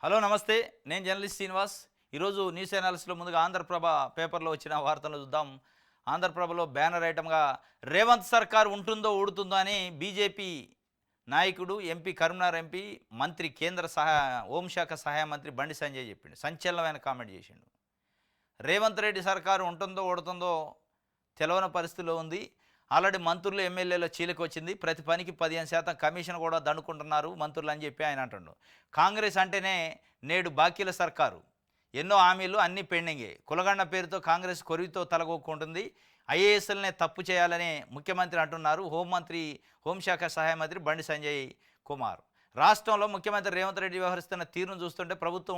Hello నమస్తే. నేను journalist Srinivas. ఈరోజు న్యూస్ అనాలిసిస్‌లో ముందుగా ఆంధ్రప్రభ పేపర్‌లో వచ్చిన వార్తలు చూద్దాం. ఆంధ్రప్రభలో బ్యానర్ ఐటెమ్‌గా రేవంత్ సర్కార్ ఉంటుందో ఊడుతుందో అని బీజేపీ నాయకుడు, ఎంపీ కరీంనగర్ ఎంపీ, మంత్రి కేంద్ర హోంశాఖ సహాయ మంత్రి బండి సంజయ్ చెప్పిండు. సంచలనమైన కామెంట్ చేసిండు. రేవంత్ రెడ్డి సర్కారు ఉంటుందో ఊడుతుందో తెలవని పరిస్థితిలో ఉంది. ఆల్రెడీ మంత్రులు, ఎమ్మెల్యేల చీలికొచ్చింది. ప్రతి పనికి 15% కమిషన్ కూడా దండుకుంటున్నారు మంత్రులు అని చెప్పి ఆయన అంటుండు. కాంగ్రెస్ అంటేనే నేడు బాకీల సర్కారు. ఎన్నో హామీలు అన్నీ పెండింగే. కులగండ పేరుతో కాంగ్రెస్ కొరివితో తలగొక్కుంటుంది. ఐఏఎస్ఎల్నే తప్పు చేయాలని ముఖ్యమంత్రి అంటున్నారు. హోంశాఖ సహాయ మంత్రి బండి సంజయ్ కుమార్. రాష్ట్రంలో ముఖ్యమంత్రి రేవంత్ రెడ్డి వ్యవహరిస్తున్న తీరును చూస్తుంటే ప్రభుత్వం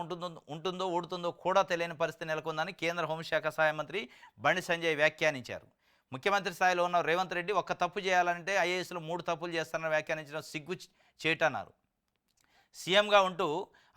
ఉంటుందో ఊడుతుందో కూడా తెలియని పరిస్థితి నెలకొందని కేంద్ర హోంశాఖ సహాయ మంత్రి బండి సంజయ్ వ్యాఖ్యానించారు. ముఖ్యమంత్రి స్థాయిలో ఉన్న రేవంత్ రెడ్డి ఒక్క తప్పు చేయాలంటే ఐఏఎస్లు 3 తప్పులు చేస్తారని వ్యాఖ్యానించడం సిగ్గు చేటన్నారు. సీఎంగా ఉంటూ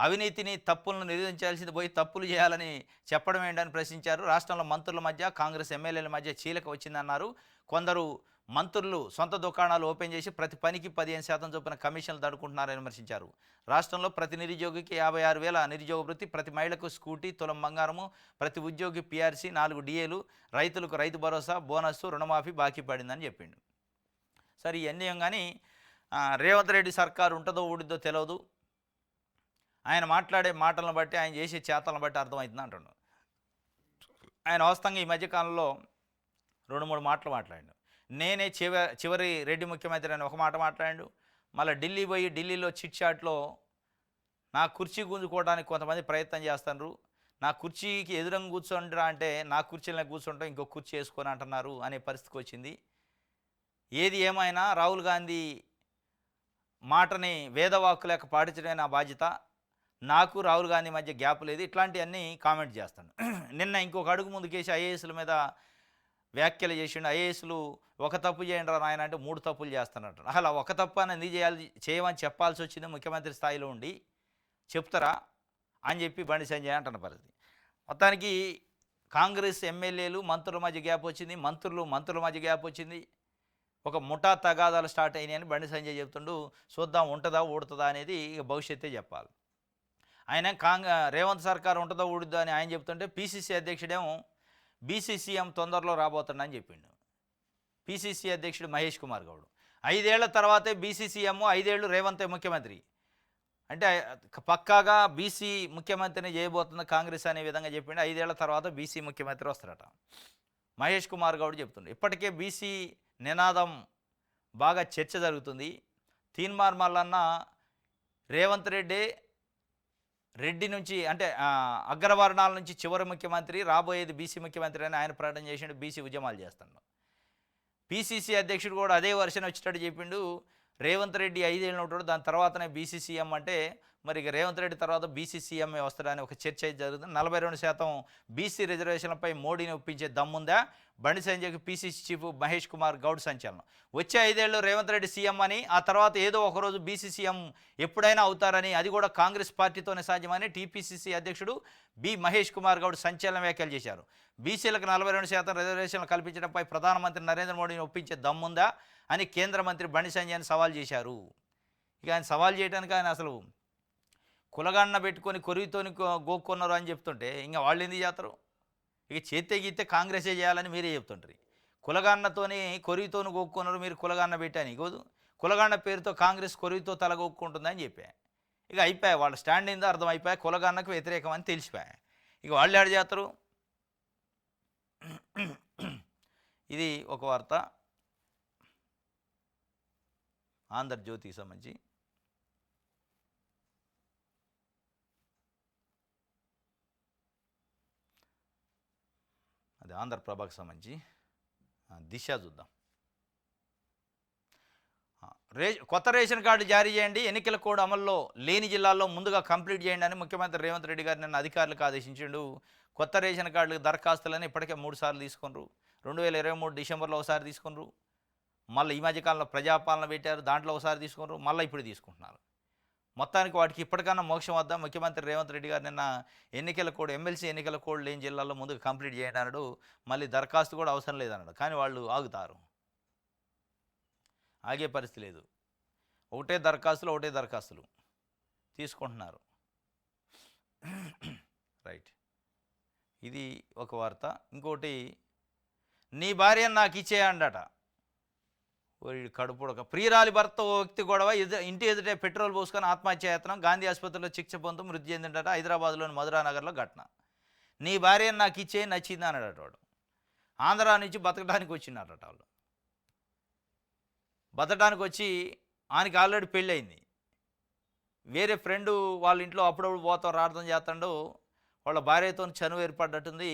అవినీతిని, తప్పులను నిరోధించాల్సింది పోయి తప్పులు చేయాలని చెప్పడం ఏంటని ప్రశ్నించారు. రాష్ట్రంలో మంత్రుల మధ్య, కాంగ్రెస్ ఎమ్మెల్యేల మధ్య చీలిక వచ్చిందన్నారు. కొందరు మంత్రులు సొంత దుకాణాలు ఓపెన్ చేసి ప్రతి పనికి 15% చొప్పున కమిషన్లు దడుకుంటున్నారని విమర్శించారు. రాష్ట్రంలో ప్రతి నిరుద్యోగికి 56,000 నిరుద్యోగ వృత్తి, ప్రతి మహిళకు స్కూటీ, తులం బంగారము, ప్రతి ఉద్యోగి పీఆర్సీ, 4 డిఏలు, రైతులకు రైతు భరోసా, బోనస్, రుణమాఫీ బాకీ పడిందని చెప్పిండు. సరే ఇవన్నీ కానీ రేవంత్ రెడ్డి సర్కారు ఉంటుందో ఊడిద్దో తెలియదు. ఆయన మాట్లాడే మాటలను బట్టి, ఆయన చేసే చేతలను బట్టి అర్థమవుతుంది అంటుండు. ఆయన వాస్తవంగా ఈ మధ్యకాలంలో 2-3 మాటలు మాట్లాడాడు. నేనే చివరి రెడ్డి ముఖ్యమంత్రి అని ఒక మాట మాట్లాడాడు. మళ్ళీ ఢిల్లీ పోయి ఢిల్లీలో చిట్ చాట్లో నా కుర్చీ గుంజుకోవడానికి కొంతమంది ప్రయత్నం చేస్తున్నారు. నా కుర్చీకి ఎదురంగా కూర్చోండిరా అంటే నా కుర్చీలో కూర్చుంటాం, ఇంకో కుర్చీ వేసుకొని అంటున్నారు అనే పరిస్థితికి వచ్చింది. ఏది ఏమైనా రాహుల్ గాంధీ మాటని వేదవాక్కు లేక పాటించడమే నా బాధ్యత. నాకు రాహుల్ గాంధీ మధ్య గ్యాప్ లేదు. ఇట్లాంటివన్నీ కామెంట్ చేస్తాను. నిన్న ఇంకొక అడుగు ముందుకేసి ఐఏఎస్ల మీద వ్యాఖ్యలు చేసిండు. ఐఏఎస్లు ఒక తప్పు చేయండి రా నాయన అంటే 3 తప్పులు చేస్తానంట. అలా ఒక తప్పు అని ఎందుకు చేయమని చెప్పాల్సి వచ్చింది ముఖ్యమంత్రి స్థాయిలో ఉండి చెప్తారా అని చెప్పి బండి సంజయ్ అంటున్న పరిస్థితి. మొత్తానికి కాంగ్రెస్ ఎమ్మెల్యేలు, మంత్రుల మధ్య గ్యాప్ వచ్చింది. మంత్రుల మధ్య గ్యాప్ వచ్చింది. ఒక ముఠా తగాదాలు స్టార్ట్ అయినాయని బండి సంజయ్ చెప్తుండు. చూద్దాం ఉంటుందా ఊడుతుందా అనేది ఇక భవిష్యత్తే చెప్పాలి. ఆయన రేవంత్ సర్కార్ ఉంటుందో ఊడుద్దా అని ఆయన చెప్తుంటే పీసీసీ అధ్యక్షుడేమో బీసీసీఎం తొందరలో రాబోతుండని చెప్పిండు. పీసీసీ అధ్యక్షుడు మహేష్ కుమార్ గౌడ్ 5 ఏళ్ల తర్వాతే బీసీసీఎం, 5 ఏళ్ళు రేవంత్ ముఖ్యమంత్రి అంటే పక్కాగా బీసీ ముఖ్యమంత్రిని చేయబోతున్న కాంగ్రెస్ అనే విధంగా చెప్పిండు. 5 ఏళ్ల తర్వాత బీసీ ముఖ్యమంత్రి వస్తారట మహేష్ కుమార్ గౌడ్ చెప్తుండే. ఇప్పటికే బీసీ నినాదం బాగా చర్చ జరుగుతుంది. తీన్మార్ మల్లన్న రేవంత్ రెడ్డి నుంచి అంటే అగ్రవర్ణాల నుంచి చివరి ముఖ్యమంత్రి, రాబోయేది బీసీ ముఖ్యమంత్రి అని ఆయన ప్రకటన చేసిండు. బీసీ ఉద్యమాలు చేస్తున్నాడు. పీసీసీ అధ్యక్షుడు కూడా అదే వర్షన్ వచ్చేటట్టు చెప్పిండు. రేవంత్ రెడ్డి 5 ఏళ్ళు ఉంటాడు, దాని తర్వాతనే బీసీసీఎం అంటే మరి ఇక రేవంత్ రెడ్డి తర్వాత బీసీసీఎంఏ వస్తాడని ఒక చర్చ అయితే జరుగుతుంది. 42% బీసీ రిజర్వేషన్లపై మోడీని ఒప్పించే దమ్ముందా? బండి సంజయ్కి పీసీసీ చీఫ్ మహేష్ కుమార్ గౌడ్ సంచలనం. వచ్చే 5 ఏళ్ళు రేవంత్ రెడ్డి సీఎం అని, ఆ తర్వాత ఏదో ఒకరోజు బీసీసీఎం ఎప్పుడైనా అవుతారని, అది కూడా కాంగ్రెస్ పార్టీతోనే సాధ్యమని టీపీసీసీ అధ్యక్షుడు మహేష్ కుమార్ గౌడ్ సంచలన వ్యాఖ్యలు చేశారు. బీసీలకు 42% రిజర్వేషన్లు కల్పించడంపై ప్రధానమంత్రి నరేంద్ర మోడీని ఒప్పించే దమ్ముందా అని కేంద్ర మంత్రి బండి సంజయ్ని సవాల్ చేశారు. ఇక ఆయన సవాల్ చేయడానికి ఆయన అసలు కులగన్న పెట్టుకొని కొరివితోని గోక్కున్నారు అని చెప్తుంటే ఇంకా వాళ్ళు ఎందుకు చేస్తారు? ఇక చేస్తే గీస్తే కాంగ్రెసే చేయాలని మీరే చెప్తుంటారు. కులగన్నతోని కొరివితోని గోక్కున్నారు, మీరు కులగన్న పెట్టాను ఇగోదు. కులగన్న పేరుతో కాంగ్రెస్ కొరివితో తలగొక్కుంటుందని చెప్పా. ఇక అయిపోయా, వాళ్ళ స్టాండ్ ఏందో అర్థం అయిపోయా. కులగన్నకు వ్యతిరేకం అని తెలిసిపోయా. ఇక వాళ్ళు ఏడు చేస్తారు. ఇది ఒక వార్త ఆంధ్రజ్యోతికి సంబంధించి. అది ఆంధ్రప్రభకు సంబంధించి. దిశ చూద్దాం. కొత్త రేషన్ కార్డు జారీ చేయండి, ఎన్నికల కోడ్ అమల్లో లేని జిల్లాల్లో ముందుగా కంప్లీట్ చేయండి అని ముఖ్యమంత్రి రేవంత్ రెడ్డి గారు నిన్న అధికారులకు ఆదేశించిండు. కొత్త రేషన్ కార్డులకు దరఖాస్తులని ఇప్పటికే 3 సార్లు తీసుకున్నారు. 2023 డిసెంబర్లో ఒకసారి తీసుకున్నారు. మళ్ళీ ఈ మధ్యకాలంలో ప్రజాపాలన పెట్టారు, దాంట్లో ఒకసారి తీసుకున్నారు. మళ్ళీ ఇప్పుడు తీసుకుంటున్నారు. మొత్తానికి వాటికి ఇప్పటికన్నా మోక్షం వద్ద ముఖ్యమంత్రి రేవంత్ రెడ్డి గారు నిన్న ఎన్నికల కోడ్, ఎమ్మెల్సీ ఎన్నికల కోడ్ లేని జిల్లాల్లో ముందుకు కంప్లీట్ చేయండి అన్నాడు. మళ్ళీ దరఖాస్తు కూడా అవసరం లేదన్నాడు. కానీ వాళ్ళు ఆగుతారు, ఆగే పరిస్థితి లేదు. ఒకటే దరఖాస్తులు తీసుకుంటున్నారు. రైట్. ఇది ఒక వార్త. ఇంకోటి, నీ భార్యను నాకు ఇచ్చేయండట. వీడి కడుపుడక. ప్రియురాలి భర్త ఓ వ్యక్తి గొడవ, ఇంటి ఎదుటే పెట్రోల్ పోసుకొని ఆత్మహత్యాయత్నం, గాంధీ ఆసుపత్రిలో చికిత్స పొందుతూ మృతి చెందిండట. హైదరాబాద్లోని మధురానగర్లో ఘటన. నీ భార్యను నాకు ఇచ్చే, నచ్చింది అన్నాడట వాడు. ఆంధ్రా నుంచి బతకడానికి వచ్చిండట వాళ్ళు. బతకడానికి వచ్చి ఆయనకి ఆల్రెడీ పెళ్ళి అయింది. వేరే ఫ్రెండు వాళ్ళ ఇంట్లో అప్పుడప్పుడు పోతాం రావడం చేస్తాడు. వాళ్ళ భార్యతో చనువు ఏర్పడ్డట్టుంది.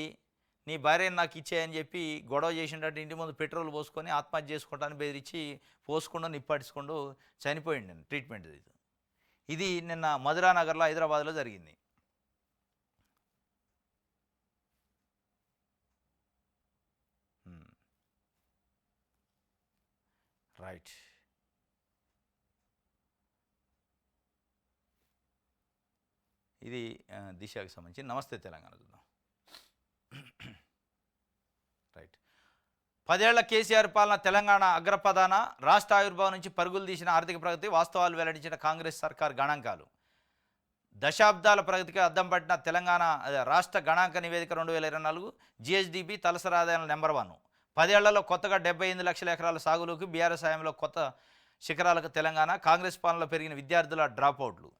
నీ భార్యను నాకు ఇచ్చేయని చెప్పి గొడవ చేసిండట. ఇంటి ముందు పెట్రోల్ పోసుకొని ఆత్మహత్య చేసుకోవడానికి బెదిరించి పోసుకుండా నిప్పాటించుకుంటూ చనిపోయింది. ట్రీట్మెంట్ ఇది నిన్న మధురానగర్లో హైదరాబాద్లో జరిగింది. రైట్. ఇది దిశకు సంబంధించి. నమస్తే తెలంగాణ చూద్దాం. రైట్. 10 ఏళ్ల కేసీఆర్ పాలన తెలంగాణ అగ్రపదాన, రాష్ట్ర ఆవిర్భావం నుంచి పరుగులు తీసిన ఆర్థిక ప్రగతి, వాస్తవాలు వెల్లడించిన కాంగ్రెస్ సర్కార్ గణాంకాలు. దశాబ్దాల ప్రగతికి అద్దం పట్టిన తెలంగాణ రాష్ట్ర గణాంక నివేదిక 2024 జిఎస్డిపి తలసరి ఆదాయాల నెంబర్ 1. 10 ఏళ్లలో కొత్తగా 78 లక్షల ఎకరాల సాగులోకి, బీఆర్ఎస్ హయాంలో కొత్త శిఖరాలకు తెలంగాణ. కాంగ్రెస్ పాలనలో పెరిగిన విద్యార్థుల డ్రాపౌట్లు,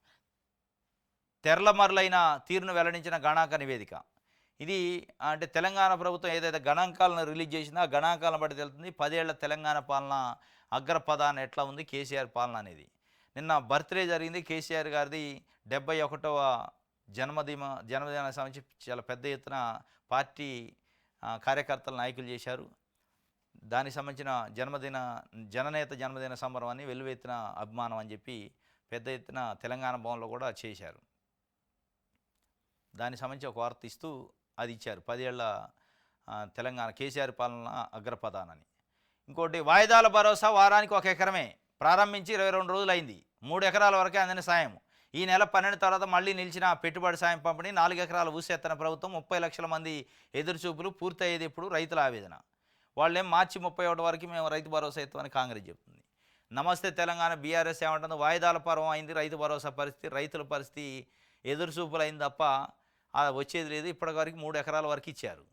తెరలమరులైన తీరును వెల్లడించిన గణాంక నివేదిక. ఇది అంటే తెలంగాణ ప్రభుత్వం ఏదైతే గణాంకాలను రిలీజ్ చేసిందో ఆ గణాంకాలను బట్టి తెలుస్తుంది 10 ఏళ్ల తెలంగాణ పాలన అగ్రపదాన ఎట్లా ఉంది కేసీఆర్ పాలన అనేది. నిన్న బర్త్డే జరిగింది కేసీఆర్ గారిది. 71వ జన్మదిన సంబంధించి చాలా పెద్ద ఎత్తున పార్టీ కార్యకర్తలు నాయకులు చేశారు. దానికి సంబంధించిన జననేత జన్మదిన సంబరం వెల్లువెత్తిన అభిమానం అని చెప్పి పెద్ద ఎత్తున తెలంగాణ భవన్లో కూడా చేశారు. దానికి సంబంధించి ఒక వార్త ఇస్తూ అది ఇచ్చారు. 10 ఏళ్ల తెలంగాణ కేసీఆర్ పాలన అగ్రపదానని. ఇంకోటి, వాయిదాల భరోసా వారానికి 1 ఎకరమే. ప్రారంభించి 22 రోజులు అయింది. 3 ఎకరాల వరకే అందిన సాయం. ఈ నెల 12 తర్వాత మళ్లీ నిలిచిన పెట్టుబడి సాయం పంపిణీ. 4 ఎకరాల ఊసెత్తన ప్రభుత్వం. 30 లక్షల మంది ఎదురుచూపులు. పూర్తయ్యేది ఇప్పుడు రైతుల ఆవేదన. వాళ్ళేం మార్చి 31 వరకు మేము రైతు భరోసా ఇస్తామని కాంగ్రెస్ చెప్తుంది. నమస్తే తెలంగాణ బీఆర్ఎస్ ఏమంటుందో, వాయిదాల పర్వం అయింది రైతు భరోసా పరిస్థితి, రైతుల పరిస్థితి ఎదురుచూపులు అయింది తప్ప వచ్చేది లేదు. ఇప్పటివరకు 3 ఎకరాల వరకు ఇచ్చారు.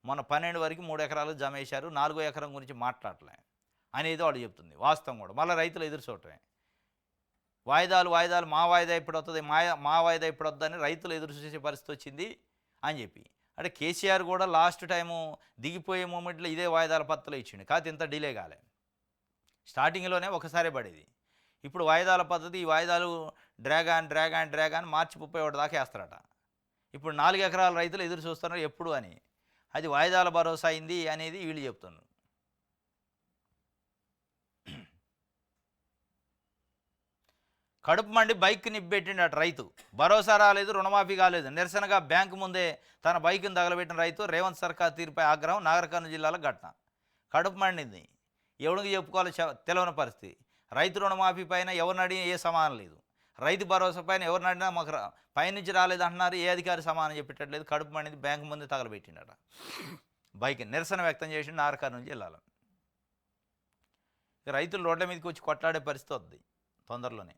మొన్న 12 వరకు 3 ఎకరాలు జమ వేశారు. 4వ ఎకరం గురించి మాట్లాడలే అనేది వాడు చెప్తుంది. వాస్తవం కూడా మళ్ళీ రైతులు ఎదురు చూడటమే. వాయిదాలు మా వాయిదా ఇప్పుడు వస్తుంది, మా వాయిదా ఇప్పుడు వద్దని రైతులు ఎదురు చూసే పరిస్థితి వచ్చింది అని చెప్పి. అంటే కేసీఆర్ కూడా లాస్ట్ టైము దిగిపోయే మూమెంట్లో ఇదే వాయిదాల పత్రాలు ఇచ్చిండు. కాకపోతే ఇంత డిలే కాలే. స్టార్టింగ్లోనే ఒకసారి పడేది. ఇప్పుడు వాయిదాల పద్ధతి, ఈ వాయిదాలు డ్రాగాన్ మార్చి 31 దాకా వేస్తారట. ఇప్పుడు 4 ఎకరాల రైతులు ఎదురు చూస్తున్నారు ఎప్పుడు అని. అది వాయిదాల భరోసా అయింది అనేది వీళ్ళు చెప్తున్నారు. కడుపు మండి బైక్ నిబ్బెట్టిండట రైతు. భరోసా రాలేదు, రుణమాఫీ కాలేదు. నిరసనగా బ్యాంకు ముందే తన బైక్ను తగలబెట్టిన రైతు. రేవంత్ సర్కార్ తీరుపై ఆగ్రహం. నాగర్ కర్నూలు జిల్లాలో ఘటన. కడుపు మండింది, ఎవరికి చెప్పుకోవాలో తెలియని పరిస్థితి. రైతు రుణమాఫీ పైన ఎవరిని అడిగినా ఏ సమానం లేదు. రైతు భరోసా పైన ఎవరిని అడిగినా మాకు పైనుంచి రాలేదు అంటున్నారు. ఏ అధికారి సమానం చెప్పేటట్లేదు. కడుపు మండింది, బ్యాంకు ముందే తగలబెట్టిండట బైక్. నిరసన వ్యక్తం చేసి నాగర్ కర్నూలు జిల్లాలో. రైతులు రోడ్ల మీదకి వచ్చి కొట్లాడే పరిస్థితి వద్ది తొందరలోనే,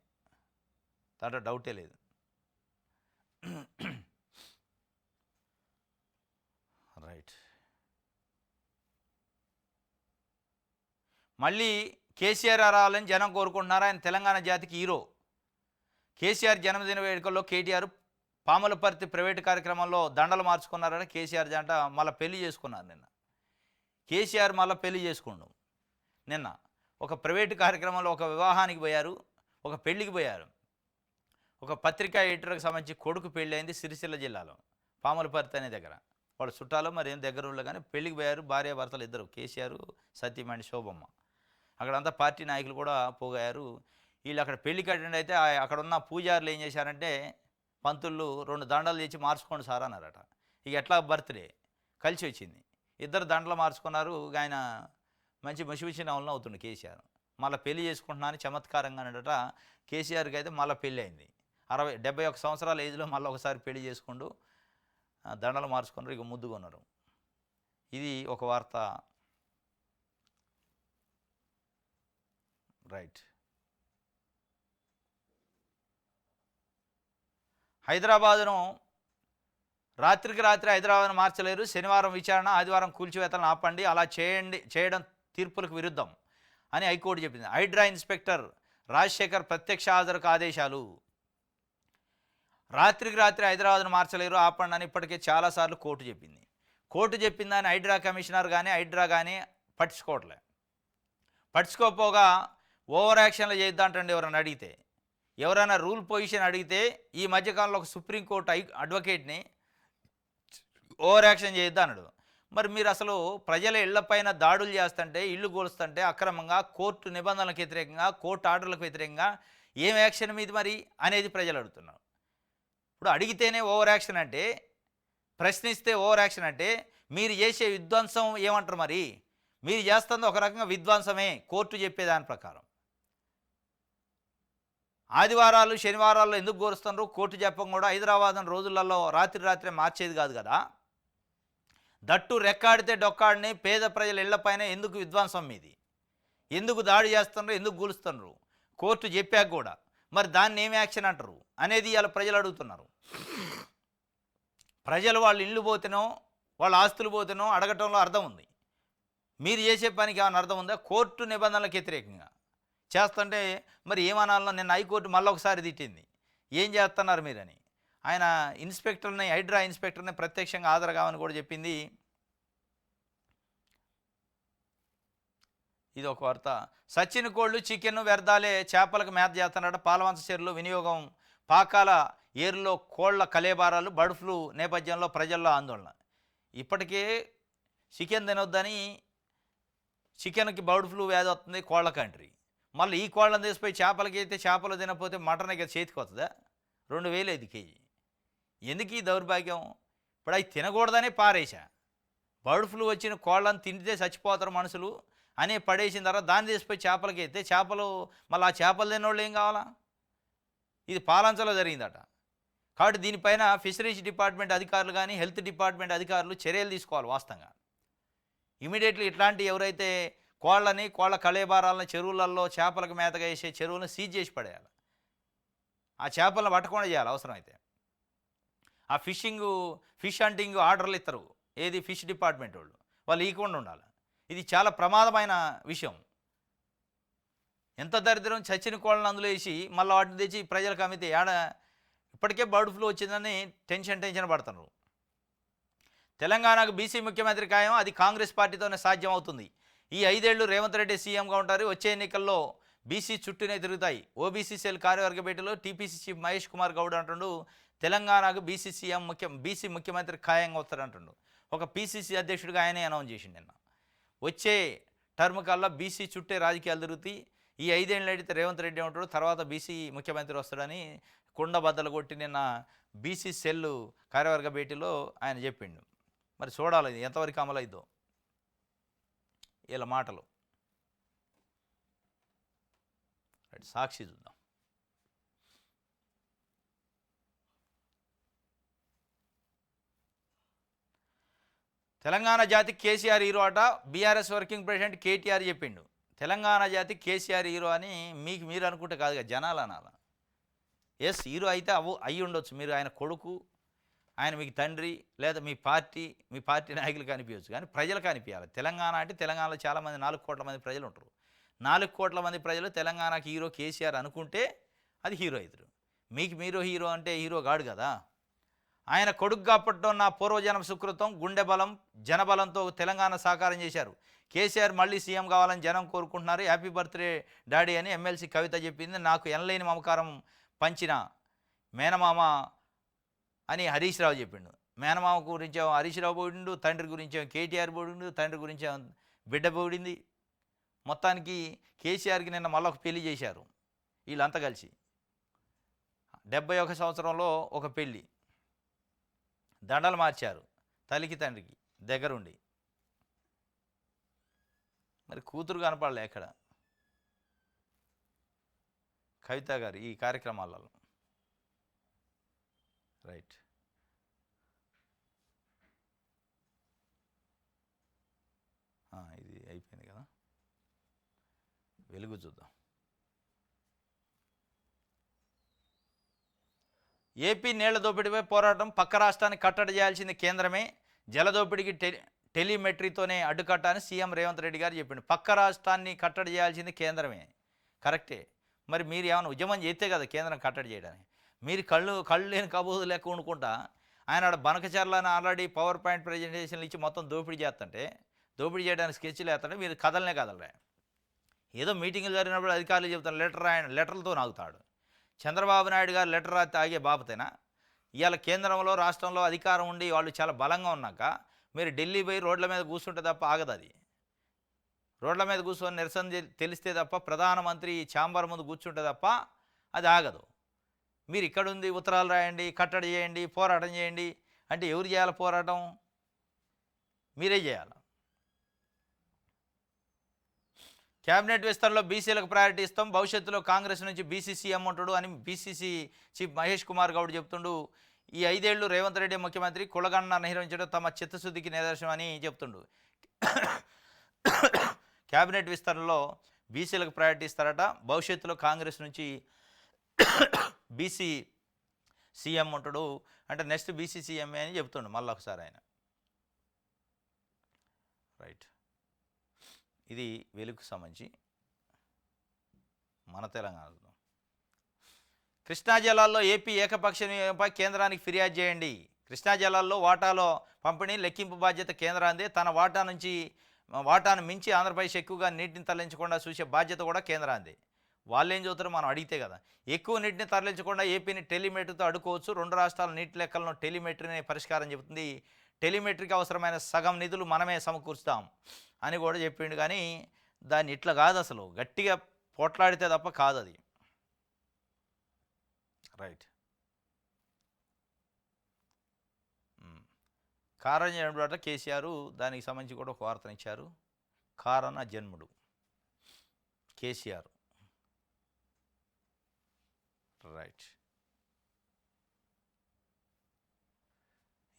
దాంట్లో డౌటే లేదు. రైట్. మళ్ళీ కేసీఆర్ రావాలని జనం కోరుకుంటున్నారు. ఆయన తెలంగాణ జాతికి హీరో. కేసీఆర్ జన్మదిన వేడుకల్లో కేటీఆర్ పాములపర్తి ప్రైవేటు కార్యక్రమంలో దండలు మార్చుకున్నారని కేసీఆర్ జంట మళ్ళీ పెళ్లి చేసుకున్నారు. నిన్న కేసీఆర్ మళ్ళీ పెళ్లి చేసుకుండు. నిన్న ఒక ప్రైవేటు కార్యక్రమంలో ఒక వివాహానికి పోయారు, ఒక పెళ్లికి పోయారు. ఒక పత్రికా ఎడిటర్కి సంబంధించి కొడుకు పెళ్ళి అయింది సిరిసిల్ల జిల్లాలో పాములపర్తి అనే దగ్గర. వాళ్ళు చుట్టాలో మరి ఏం దగ్గర వాళ్ళు కానీ పెళ్లికి పోయారు. భార్యాభర్తలు ఇద్దరు, కేసీఆర్ సత్యమణి శోభమ్మ. అక్కడంతా పార్టీ నాయకులు కూడా పోగారు. వీళ్ళు అక్కడ పెళ్లికి అటెండ్ అయితే అక్కడ ఉన్న పూజారులు ఏం చేశారంటే, పంతుళ్ళు 2 దండలు తెచ్చి మార్చుకోండి సార్ అన్నారట. ఇక ఎట్లా బర్త్డే కలిసి వచ్చింది. ఇద్దరు దండలు మార్చుకున్నారు. ఆయన మంచి ముసిముసి నవలన అవుతుండే కేసీఆర్. మళ్ళీ పెళ్లి చేసుకుంటున్నా అని చమత్కారంగా అనడట. కేసీఆర్కి అయితే మళ్ళీ పెళ్ళి అయింది. 71 సంవత్సరాల ఏజ్లో మళ్ళీ ఒకసారి పెళ్లి చేసుకుంటూ దండలు మార్చుకున్నారు. ఇక ముద్దుకున్నారు. ఇది ఒక వార్త. రైట్. హైదరాబాదును రాత్రికి రాత్రి హైదరాబాద్ను మార్చలేరు. శనివారం విచారణ, ఆదివారం కూల్చివేతలను ఆపండి. అలా చేయడం తీర్పులకు విరుద్ధం అని హైకోర్టు చెప్పింది. హైడ్రా ఇన్స్పెక్టర్ రాజశేఖర్ ప్రత్యక్ష హాజరుకు ఆదేశాలు. రాత్రికి రాత్రి హైదరాబాద్ను మార్చలేరు, ఆపండి అని ఇప్పటికే చాలాసార్లు కోర్టు చెప్పింది. కోర్టు చెప్పిందని హైడ్రా కమిషనర్ కానీ హైడ్రా కానీ పట్టించుకోవట్లే. పట్టించుకోకపోగా ఓవర్ యాక్షన్లు చేద్దాంటండి ఎవరైనా అడిగితే. ఎవరైనా రూల్ పొజిషన్ అడిగితే ఈ మధ్యకాలంలో ఒక సుప్రీంకోర్టు అడ్వకేట్ని ఓవర్ యాక్షన్ చేయొద్దు అన్నాడు. మరి మీరు అసలు ప్రజల ఇళ్లపైన దాడులు చేస్తుంటే, ఇల్లు కూలుస్తుంటే అక్రమంగా కోర్టు నిబంధనలకు వ్యతిరేకంగా, కోర్టు ఆర్డర్లకు వ్యతిరేకంగా ఏం యాక్షన్ మీది మరి అనేది ప్రజలు అడుగుతున్నారు. ఇప్పుడు అడిగితేనే ఓవర్ యాక్షన్ అంటే, ప్రశ్నిస్తే ఓవర్ యాక్షన్ అంటే, మీరు చేసే విధ్వంసం ఏమంటారు మరి? మీరు చేస్తుంది ఒక రకంగా విధ్వంసమే కోర్టు చెప్పేదాని ప్రకారం. ఆదివారాలు శనివారాల్లో ఎందుకు కోరుస్తున్నారు? కోర్టు చెప్పం కూడా హైదరాబాద్ రోజులలో రాత్రి మార్చేది కాదు కదా. దట్టు రెక్కాడితే డొక్కాడిని పేద ప్రజల ఇళ్లపైన ఎందుకు విధ్వంసం మీది? ఎందుకు దాడి చేస్తున్నారు? ఎందుకు కూలుస్తున్నారు? కోర్టు చెప్పాక కూడా మరి దాన్ని ఏమి యాక్షన్ అంటారు అనేది ఇలా ప్రజలు అడుగుతున్నారు. ప్రజలు వాళ్ళ ఇళ్ళు పోతేనో వాళ్ళ ఆస్తులు పోతేనో అడగటంలో అర్థం ఉంది. మీరు చేసే పనికి ఏమైనా అర్థం ఉందా? కోర్టు నిబంధనలకు వ్యతిరేకంగా చేస్తుంటే మరి ఏమనాలనో నిన్న హైకోర్టు మళ్ళీ ఒకసారి తిట్టింది. ఏం చేస్తున్నారు మీరని. ఆయన ఇన్స్పెక్టర్ని, హైడ్రా ఇన్స్పెక్టర్ని ప్రత్యక్షంగా హాజరు కావని కూడా చెప్పింది. ఇది ఒక వార్త. సచిన్ కోళ్ళు చికెన్ వ్యర్థాలే చేపలకు మేత చేస్తున్నాడు. పాలవంచ చెరువులు వినియోగం, పాకాల ఏరులో కోళ్ల కలేబారాలు, బర్డ్ ఫ్లూ నేపథ్యంలో ప్రజల్లో ఆందోళన. ఇప్పటికే చికెన్ తినొద్దని, చికెన్కి బర్డ్ ఫ్లూ వ్యాధి వస్తుంది కోళ్ల కంట్రీ. మళ్ళీ ఈ కోళ్ళని తీసిపోయి చేపలకి అయితే చేపలు తినకపోతే మటన్ ఇక చేతికి వస్తుందా? 2000 కేజీ. ఎందుకు ఈ దౌర్భాగ్యం? ఇప్పుడు అవి తినకూడదనే పారేసా. బర్డ్ ఫ్లూ వచ్చిన కోళ్ళని తింటే చచ్చిపోతారు మనుషులు అని పడేసిన తర్వాత దాన్ని తీసిపోయి చేపలకి అయితే చేపలు మళ్ళీ ఆ చేపలు తినోళ్ళు ఏం కావాలా? ఇది పాలంచలో జరిగిందట. కాబట్టి దీనిపైన ఫిషరీస్ డిపార్ట్మెంట్ అధికారులు కానీ హెల్త్ డిపార్ట్మెంట్ అధికారులు చర్యలు తీసుకోవాలి. వాస్తవంగా ఇమీడియట్లీ ఇట్లాంటి ఎవరైతే కోళ్ళ కళేబారాలను చెరువులలో చేపలకు మేతగా వేసే చెరువులను సీజ్ చేసి పడేయాలి. ఆ చేపలను పట్టకుండా చేయాలి అవసరమైతే. ఆ ఫిష్ హంటింగ్ ఆర్డర్లు ఇస్తారు, ఏది ఫిష్ డిపార్ట్మెంట్ వాళ్ళు ఇవ్వకుండా ఉండాలి. ఇది చాలా ప్రమాదమైన విషయం. ఎంత దరిద్రం, చచ్చిన కోళ్ళను అందులో వేసి మళ్ళీ వాటిని తెచ్చి ప్రజలకు అమ్మితే ఇప్పటికే బర్డ్ ఫ్లూ వచ్చిందని టెన్షన్ పడుతున్నారు. తెలంగాణకు బీసీ ముఖ్యమంత్రి ఖాయం, అది కాంగ్రెస్ పార్టీతోనే సాధ్యం అవుతుంది. ఈ 5 ఏళ్లు రేవంత్ రెడ్డి సీఎంగా ఉంటారు. వచ్చే ఎన్నికల్లో బీసీ చుట్టూనే తిరుగుతాయి. ఓబీసీ సెల్ కార్యవర్గ భేటీలో టీపీసీ చీఫ్ మహేష్ కుమార్ గౌడ్ అంటుండు తెలంగాణకు బీసీ ముఖ్యమంత్రి ఖాయంగా వస్తారంటుండు. ఒక పీసీసీ అధ్యక్షుడిగా ఆయనే అనౌన్స్ చేసిండు నిన్న. వచ్చే టర్మ్ కల్లా బీసీ చుట్టే రాజకీయాలు తిరుగుతాయి. ఈ 5 ఏళ్ళు అయితే రేవంత్ రెడ్డి ఉంటాడు, తర్వాత బీసీ ముఖ్యమంత్రి వస్తాడని కుండ బద్దలు కొట్టి నిన్న బీసీ సెల్ కార్యవర్గ భేటీలో ఆయన చెప్పిండు. మరి చూడాలి ఇది ఎంతవరకు అమలైద్దో వీళ్ళ మాటలు. సాక్షి చూద్దాం. తెలంగాణ జాతికి కేసీఆర్ హీరో అట. బీఆర్ఎస్ వర్కింగ్ ప్రెసిడెంట్ కేటీఆర్ చెప్పిండు. తెలంగాణ జాతికి కేసీఆర్ హీరో అని మీరు అనుకుంటే కాదుగా, జనాలు అనాల. ఎస్, హీరో అయితే అయ్యి ఉండొచ్చు. మీరు ఆయన కొడుకు, ఆయన మీకు తండ్రి, లేదా మీ పార్టీ నాయకులు కనిపించవచ్చు, కానీ ప్రజలకు కనిపించాలి. తెలంగాణ అంటే తెలంగాణలో చాలామంది 4 కోట్ల మంది ప్రజలు ఉంటారు. 4 కోట్ల మంది ప్రజలు తెలంగాణకి హీరో కేసీఆర్ అనుకుంటే అది హీరో అవుతారు. మీరు హీరో అంటే హీరో గాడు కదా. ఆయన కొడుకు కాపట్టడం నా పూర్వజన్మ సుకృతం, గుండె బలం, జనబలంతో తెలంగాణ సాకారం చేశారు. కేసీఆర్ మళ్ళీ సీఎం కావాలని జనం కోరుకుంటున్నారు. హ్యాపీ బర్త్డే డాడీ అని ఎమ్మెల్సీ కవిత చెప్పింది. నాకు ఎనలేని మమకారం పంచిన మేనమామ అని హరీష్ రావు చెప్పిండు. మేనమామ గురించి హరీష్ రావు పోయిండు, తండ్రి గురించి కేటీఆర్ పోయిండు, తండ్రి గురించి బిడ్డ పోయింది. మొత్తానికి కేసీఆర్కి నిన్న మళ్ళీ ఒక పెళ్లి చేశారు వీళ్ళంతా కలిసి. 71 సంవత్సరంలో ఒక పెళ్ళి, దండలు మార్చారు తల్లికి తండ్రికి దగ్గరుండి. మరి కూతురు కనపడలే ఎక్కడ కవిత గారు ఈ కార్యక్రమాలలో. రైట్, ఇది అయిపోయింది కదా. వెలుగు చూద్దాం. ఏపీ నీళ్ల దోపిడీపై పోరాటం, పక్క రాష్ట్రాన్ని కట్టడి చేయాల్సింది కేంద్రమే, జలదోపిడికి టెలిమెట్రీతోనే అడ్డుకట్ట అని సీఎం రేవంత్ రెడ్డి గారు చెప్పిండు. పక్క రాష్ట్రాన్ని కట్టడి చేయాల్సింది కేంద్రమే, కరెక్టే. మరి మీరు ఏమైనా ఉద్యమం చేస్తే కదా కేంద్రం కట్టడి చేయడానికి. మీరు కళ్ళు లేని కబూదు లెక్క వండుకుంటా ఆయన ఆడ బనకచర్లని ఆల్రెడీ పవర్ పాయింట్ ప్రజెంటేషన్లు ఇచ్చి మొత్తం దోపిడీ చేస్తుంటే, దోపిడీ చేయడానికి స్కెచ్లు వేస్తుంటే మీరు కదలనే కదలరా. ఏదో మీటింగ్లు జరిగినప్పుడు అధికారులు చెబుతారు లెటర్ ఆయన లెటర్లతో నాగుతాడు. చంద్రబాబు నాయుడు గారు లెటర్ రాస్తే ఆగే బాబతేనా? ఇవాళ కేంద్రంలో రాష్ట్రంలో అధికారం ఉండి వాళ్ళు చాలా బలంగా ఉన్నాక మీరు ఢిల్లీ పోయి రోడ్ల మీద కూర్చుంటే తప్ప ఆగదు అది. రోడ్ల మీద కూర్చొని నిరసన తెలిస్తే తప్ప, ప్రధానమంత్రి ఛాంబర్ ముందు కూర్చుంటే తప్ప అది ఆగదు. మీరు ఇక్కడుంది ఉత్తరాలు రాయండి, కట్టడి చేయండి, పోరాటం చేయండి అంటే ఎవరు చేయాలి పోరాటం? మీరే చేయాలి. క్యాబినెట్ విస్తరణలో బీసీలకు ప్రయారిటీ ఇస్తాం, భవిష్యత్తులో కాంగ్రెస్ నుంచి బీసీ సీఎం ఉంటాడు అని బీసీసీ చీఫ్ మహేష్ కుమార్ గౌడ్ చెప్తుండు. ఈ 5 ఏళ్లు రేవంత్ రెడ్డి ముఖ్యమంత్రి కులగణన నిర్వహించడం తమ చిత్తశుద్ధికి నిదర్శనం అని చెప్తుండు. క్యాబినెట్ విస్తరణలో బీసీలకు ప్రయారిటీ ఇస్తారట, భవిష్యత్తులో కాంగ్రెస్ నుంచి బీసీ సీఎం ఉంటాడు అంటే నెక్స్ట్ బీసీ సీఎంఏ అని చెప్తుండు మళ్ళీ ఒకసారి ఆయన. రైట్, ఇది వెలుగుకు సంబంధించి మన తెలంగాణ. కృష్ణా జలాల్లో ఏపీ ఏకపక్షపై కేంద్రానికి ఫిర్యాదు చేయండి. కృష్ణా జలాల్లో వాటాలో పంపిణీ లెక్కింపు బాధ్యత కేంద్రాందే. తన వాటాను మించి ఆంధ్రప్రదేశ్ ఎక్కువగా నీటిని తరలించకుండా చూసే బాధ్యత కూడా కేంద్రాందే. వాళ్ళు ఏం చూస్తారో మనం అడిగితే కదా. ఎక్కువ నీటిని తరలించకుండా ఏపీని టెలిమెట్రీతో అడ్డుకోవచ్చు. 2 రాష్ట్రాల నీటి లెక్కలను టెలిమెట్రీనే పరిష్కారం చెబుతుంది. టెలిమెట్రీకి అవసరమైన సగం నిధులు మనమే సమకూర్చుతాం అని కూడా చెప్పిండు. కానీ దాన్ని ఇట్లా కాదు, అసలు గట్టిగా పోట్లాడితే తప్ప కాదు అది. రైట్, కారణ జన్ముడు అట కేసీఆర్, దానికి సంబంధించి కూడా ఒక వార్తనిచ్చారు. కారణ జన్ముడు కేసీఆర్. రైట్,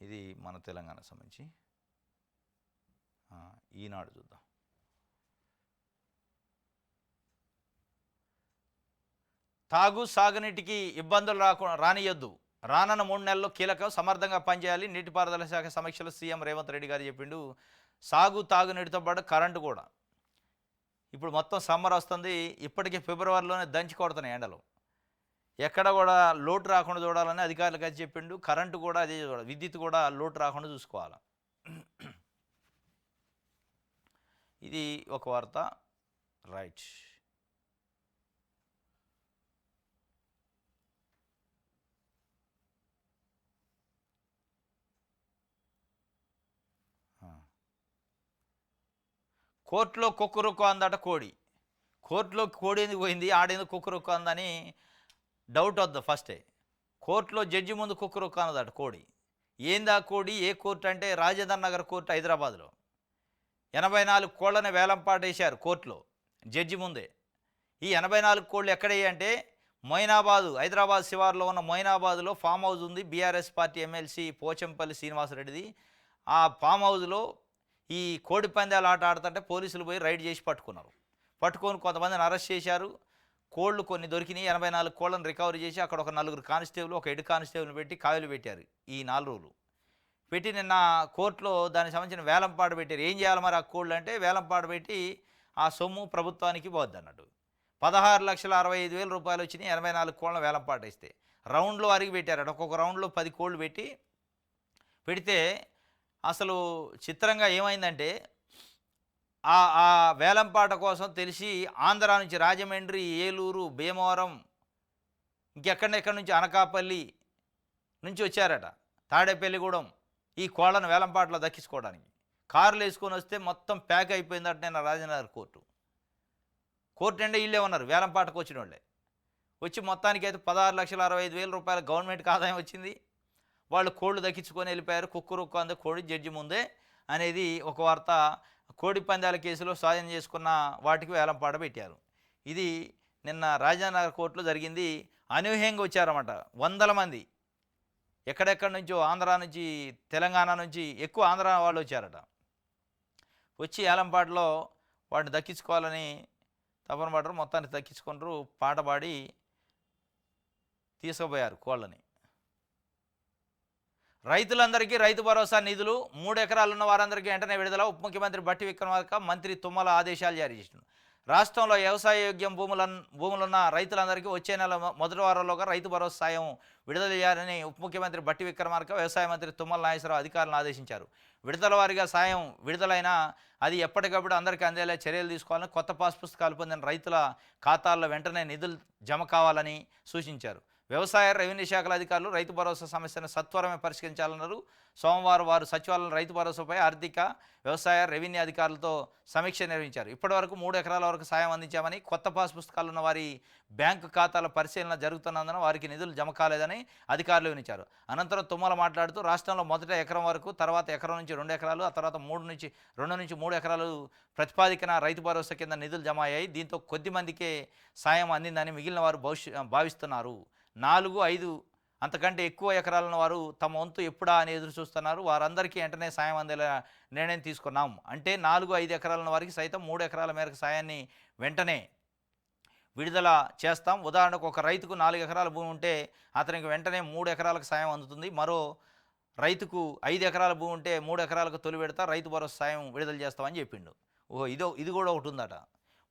ఇది మన తెలంగాణకు సంబంధించి. ఈనాడు చూద్దాం. సాగునీటికి ఇబ్బందులు రానియొద్దు, రానున్న 3 నెలల్లో కీలకం, సమర్థంగా పనిచేయాలి. నీటిపారుదల శాఖ సమీక్షలో సీఎం రేవంత్ రెడ్డి గారు చెప్పిండు. తాగునీటితో పాటు కరెంటు కూడా. ఇప్పుడు మొత్తం సమ్మర్ వస్తుంది, ఇప్పటికే ఫిబ్రవరిలోనే దంచి కొడుతున్నాయి ఎండలు. ఎక్కడ కూడా లోటు రాకుండా చూడాలని అధికారులకు అది చెప్పిండు. కరెంటు కూడా అదే చూడాలి, విద్యుత్ కూడా లోటు రాకుండా చూసుకోవాలి. ఇది ఒక వార్త. రైట్, కోర్టులో కుక్కరుక్కు అందట కోడి. కోర్టులో కోడి ఎందుకు పోయింది, ఆడేందుకు కుక్కరుక్కు అందని డౌట్ వద్దు ఫస్టే. కోర్టులో జడ్జి ముందు కుక్కరుక్కు అన్నదట కోడి. ఏందా కోడి, ఏ కోర్టు అంటే రాజేంద్ర నగర్ కోర్టు హైదరాబాద్లో. 84 కోళ్లను వేలంపాట వేశారు కోర్టులో జడ్జి ముందే. ఈ 84 కోళ్ళు ఎక్కడయ్యాయి అంటే మొయినాబాదు, హైదరాబాద్ శివార్లో ఉన్న మొయినాబాదులో ఫామ్ హౌస్ ఉంది. బీఆర్ఎస్ పార్టీ ఎమ్మెల్సీ పోచంపల్లి శ్రీనివాసరెడ్డిది. ఆ ఫామ్ హౌస్లో ఈ కోడి పందాలు ఆట ఆడుతుంటే పోలీసులు పోయి రైడ్ చేసి పట్టుకొని కొంతమందిని అరెస్ట్ చేశారు. కోళ్ళు కొన్ని దొరికినాయి. 84 కోళ్ళను రికవరీ చేసి అక్కడ ఒక 4 కానిస్టేబుల్, ఒక హెడ్ కానిస్టేబుల్ని పెట్టి కాయలు పెట్టారు. ఈ 4 రోజులు పెట్టి నిన్న కోర్టులో దానికి సంబంధించిన వేలంపాట పెట్టారు. ఏం చేయాలి మరి ఆ కోళ్ళు అంటే, వేలంపాట పెట్టి ఆ సొమ్ము ప్రభుత్వానికి పోద్ది అన్నట్టు. 16,65,000 రూపాయలు వచ్చినాయి 84 కోళ్ళ వేలంపాట ఇస్తే. రౌండ్లో అరిగి పెట్టారట. ఒక్కొక్క రౌండ్లో 10 కోళ్ళు పెడితే అసలు చిత్రంగా ఏమైందంటే, ఆ వేలంపాట కోసం తెలిసి ఆంధ్ర నుంచి రాజమండ్రి, ఏలూరు, భీమవరం, ఇంకెక్కడెక్కడి నుంచి అనకాపల్లి నుంచి వచ్చారట, తాడేపల్లిగూడెం, ఈ కోళ్ళను వేలంపాటలో దక్కించుకోవడానికి కార్లు వేసుకొని వస్తే మొత్తం ప్యాక్ అయిపోయిందట నేను రాజనగర్ కోర్టు అంటే వీళ్ళే ఉన్నారు వేలంపాటకు వచ్చిన వాళ్ళే. వచ్చి మొత్తానికి అయితే 16,65,000 రూపాయల గవర్నమెంట్కి ఆదాయం వచ్చింది. వాళ్ళు కోళ్ళు దక్కించుకొని వెళ్ళిపోయారు. కుక్కరుక్కు అంద కోడి జడ్జి ముందే అనేది ఒక వార్త. కోడి పందాల కేసులో స్వాధీనం చేసుకున్న వాటికి వేలంపాట పెట్టారు. ఇది నిన్న రాజానగర్ కోర్టులో జరిగింది. అనూహ్యంగా వచ్చారన్నమాట, 100 మంది. ఎక్కడెక్కడి నుంచో, ఆంధ్ర నుంచి, తెలంగాణ నుంచి, ఎక్కువ ఆంధ్ర వాళ్ళు వచ్చారట. వచ్చి వేలంపాటలో వాటిని దక్కించుకోవాలని తపన పడరు. మొత్తాన్ని దక్కించుకుంటారు, పాట పాడి తీసుకుపోయారు కోళ్ళని. రైతులందరికీ రైతు భరోసా నిధులు 3 ఎకరాలున్న వారందరికీ వెంటనే విడుదల. ఉప ముఖ్యమంత్రి బట్టి విక్రమార్క, మంత్రి తుమ్మల ఆదేశాలు జారీ చేసిండు. రాష్ట్రంలో వ్యవసాయ యోగ్యం భూములున్న రైతులందరికీ వచ్చే నెల మొదటి వారంలోగా రైతు భరోసా సాయం విడుదల చేయాలని ఉప ముఖ్యమంత్రి బట్టి విక్రమార్క, వ్యవసాయ మంత్రి తుమ్మల నాగేశ్వరరావు అధికారులను ఆదేశించారు. విడతల వారీగా సాయం విడుదలైనా అది ఎప్పటికప్పుడు అందరికీ అందేలా చర్యలు తీసుకోవాలని, కొత్త పాస్ పుస్తకాలు పొందిన రైతుల ఖాతాల్లో వెంటనే నిధులు జమ కావాలని సూచించారు. వ్యవసాయ రెవెన్యూ శాఖల అధికారులు రైతు భరోసా సమస్యను సత్వరమే పరిష్కరించాలన్నారు. సోమవారం వారు సచివాలయం రైతు భరోసాపై ఆర్థిక, వ్యవసాయ, రెవెన్యూ అధికారులతో సమీక్ష నిర్వహించారు. ఇప్పటివరకు 3 ఎకరాల వరకు సాయం అందించామని, కొత్త పాస్ పుస్తకాలు ఉన్న వారి బ్యాంకు ఖాతాల పరిశీలన జరుగుతున్నందున వారికి నిధులు జమ కాలేదని అధికారులు వివరించారు. అనంతరం తుమ్మల మాట్లాడుతూ రాష్ట్రంలో మొదట ఎకరం వరకు, తర్వాత ఎకరం నుంచి 2 ఎకరాలు, ఆ తర్వాత 2 నుంచి 3 ఎకరాలు ప్రతిపాదికన రైతు భరోసా కింద నిధులు జమ అయ్యాయి. దీంతో కొద్ది మందికే సాయం అందిందని మిగిలిన వారు భావిస్తున్నారు. 4, 5 అంతకంటే ఎక్కువ ఎకరాలను వారు తమ వంతు ఎప్పుడా అని ఎదురు చూస్తున్నారు. వారందరికీ వెంటనే సాయం అందేలా నిర్ణయం తీసుకున్నాం. అంటే 4, 5 ఎకరాల వారికి సైతం 3 ఎకరాల మేరకు సాయాన్ని వెంటనే విడుదల చేస్తాం. ఉదాహరణకు ఒక రైతుకు 4 ఎకరాల భూమి ఉంటే అతనికి వెంటనే 3 ఎకరాలకు సాయం అందుతుంది. మరో రైతుకు 5 ఎకరాల భూమి ఉంటే 3 ఎకరాలకు తొలి విడత రైతు భరోసా సాయం విడుదల చేస్తామని చెప్పిండు. ఇది కూడా ఒకటి ఉందట.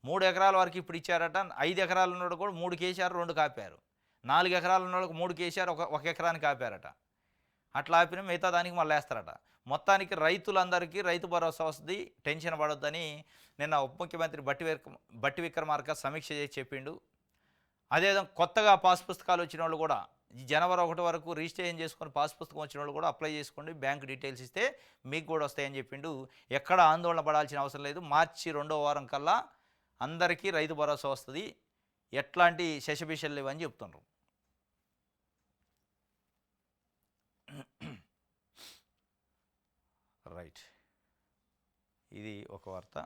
3 ఎకరాల వరకు ఇప్పుడు ఇచ్చారట. 5 ఎకరాల ఉన్నోడు కూడా 3 కేసారు, 2 కాపారు. 4 ఎకరాలు ఉన్న వాళ్ళకి 3 కేసారు, ఒక ఎకరానికి ఆపారట. అట్లా ఆపిన మిగతా దానికి మళ్ళీ వేస్తారట. మొత్తానికి రైతులందరికీ రైతు భరోసా వస్తుంది, టెన్షన్ పడొద్దని నిన్న ఉప ముఖ్యమంత్రి బట్టి విక్రమార్క సమీక్ష చేసి చెప్పిండు. అదేవిధంగా కొత్తగా పాస్ పుస్తకాలు వచ్చిన వాళ్ళు కూడా జనవరి 1 వరకు రిజిస్ట్రేషన్ చేసుకొని పాస్ పుస్తకం వచ్చిన వాళ్ళు కూడా అప్లై చేసుకోండి, బ్యాంక్ డీటెయిల్స్ ఇస్తే మీకు కూడా వస్తాయని చెప్పిండు. ఎక్కడ ఆందోళన పడాల్సిన అవసరం లేదు. మార్చి 2వ వారం కల్లా అందరికీ రైతు భరోసా వస్తుంది. ఎట్లాంటి శశభిషలు లేవని చెప్తున్నారు. రైట్, ఇది ఒక వార్త.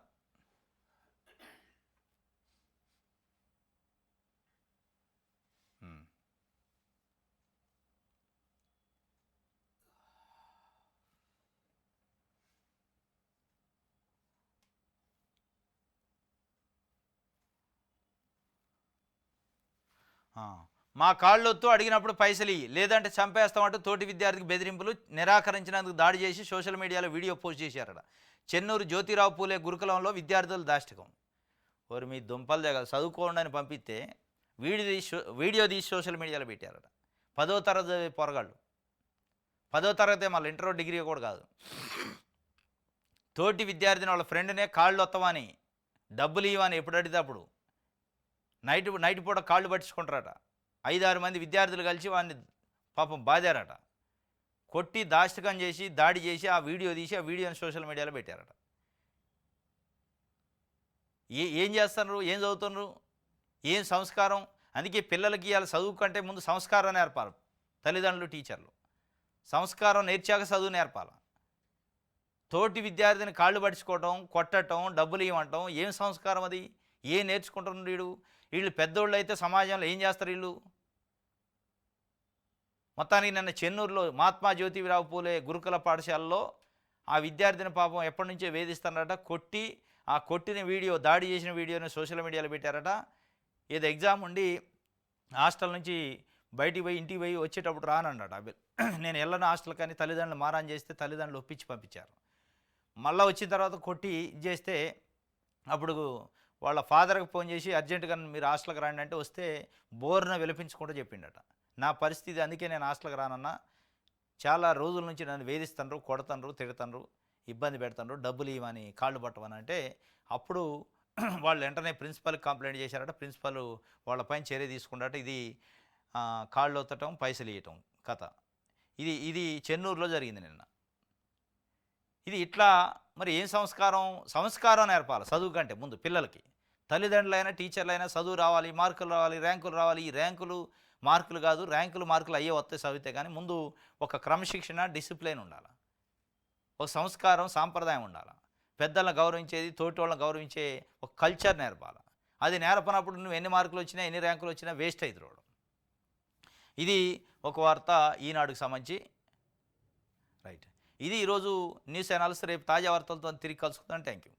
మా కాళ్ళొత్తు అడిగినప్పుడు పైసలు లేదంటే చంపేస్తామంటూ తోటి విద్యార్థికి బెదిరింపులు, నిరాకరించినందుకు దాడి చేసి సోషల్ మీడియాలో వీడియో పోస్ట్ చేశారట. చెన్నూరు జ్యోతిరావు పూలే గురుకులంలో విద్యార్థుల దాష్టికం. వారు మీ దుంపలు దగ్గర చదువుకోండి అని పంపిస్తే వీడియో తీసి సోషల్ మీడియాలో పెట్టారట. 10వ తరగతి పొరగాళ్ళు, 10వ తరగతి మళ్ళీ ఇంటర్ డిగ్రీ కూడా కాదు. తోటి విద్యార్థిని వాళ్ళ ఫ్రెండ్నే కాళ్ళు వస్తామని, డబ్బులు ఇవ్వని ఎప్పుడు అడిగితే అప్పుడు నైట్ పూట కాళ్ళు పట్టించుకుంటారట. 5-6 మంది విద్యార్థులు కలిసి వాడిని పాపం బాధారట. కొట్టి దాష్టికం చేసి దాడి చేసి ఆ వీడియో తీసి ఆ వీడియోని సోషల్ మీడియాలో పెట్టారట. ఏం చేస్తున్నారు, ఏం చదువుతున్నారు, ఏం సంస్కారం? అందుకే పిల్లలకి ఇవాళ చదువు కంటే ముందు సంస్కారం నేర్పాలి. తల్లిదండ్రులు, టీచర్లు సంస్కారం నేర్చాక చదువు నేర్పాలి. తోటి విద్యార్థిని కాళ్ళు పట్టించుకోవటం, కొట్టడం, డబ్బులు ఇవ్వటం ఏం సంస్కారం అది? ఏం నేర్చుకుంటున్నారు వీళ్ళు? పెద్దోళ్ళు అయితే సమాజంలో ఏం చేస్తారు వీళ్ళు? మొత్తానికి నిన్న చెన్నూరులో మహాత్మా జ్యోతిరావు పూలే గురుకుల పాఠశాలలో ఆ విద్యార్థిని పాపం ఎప్పటి నుంచో వేధిస్తున్నారట. కొట్టి ఆ కొట్టిన వీడియో, దాడి చేసిన వీడియోని సోషల్ మీడియాలో పెట్టారట. ఏదో ఎగ్జామ్ ఉండి హాస్టల్ నుంచి బయటికి పోయి ఇంటికి పోయి వచ్చేటప్పుడు రానన్నాడు. నేను వెళ్ళను హాస్టల్ కానీ తల్లిదండ్రులు మారాన్ చేస్తే తల్లిదండ్రులు ఒప్పించి పంపించారు. మళ్ళీ వచ్చిన తర్వాత కొట్టి చేస్తే అప్పుడు వాళ్ళ ఫాదర్కి ఫోన్ చేసి అర్జెంటుగా మీరు హాస్టల్కి రండి అంటే వస్తే బోర్న విలపించుకుంటూ చెప్పిండట. నా పరిస్థితి అందుకే నేను హాస్టల్కి రానన్నా, చాలా రోజుల నుంచి నన్ను వేధిస్తున్నారు, కొడతారు, తిడతారు, ఇబ్బంది పెడతారు, డబ్బులు ఇవ్వని, కాళ్ళు పట్టమని అంటే అప్పుడు వాళ్ళు వెంటనే ప్రిన్సిపల్కి కంప్లైంట్ చేశారట. ప్రిన్సిపల్ వాళ్ళపైన చర్య తీసుకున్నట్ట. ఇది కాళ్ళు ఒత్తటం, పైసలు ఇవ్వటం కథ. ఇది చెన్నూరులో జరిగింది నిన్న. ఇది ఇట్లా మరి ఏం సంస్కారం నేర్పాలి చదువు కంటే ముందు పిల్లలకి. తల్లిదండ్రులైనా టీచర్లైనా చదువు రావాలి, మార్కులు రావాలి, ర్యాంకులు రావాలి. ఈ ర్యాంకులు మార్కులు కాదు, మార్కులు అయ్యే వస్తే చదివితే కానీ ముందు ఒక క్రమశిక్షణ, డిసిప్లిన్ ఉండాలి, ఒక సంస్కారం, సాంప్రదాయం ఉండాలి. పెద్దలను గౌరవించేది, తోటి వాళ్ళని గౌరవించే ఒక కల్చర్ నేర్పాలి. అది నేర్పనప్పుడు నువ్వు ఎన్ని మార్కులు వచ్చినా, ఎన్ని ర్యాంకులు వచ్చినా వేస్ట్ అవుతుంది. ఇది ఒక వార్త ఈనాడుకు సంబంధించి. రైట్, ఇది ఈరోజు న్యూస్ అనాలిసిస్. రేపు తాజా వార్తలతో తిరిగి కలుసుకుందాం. Thank you.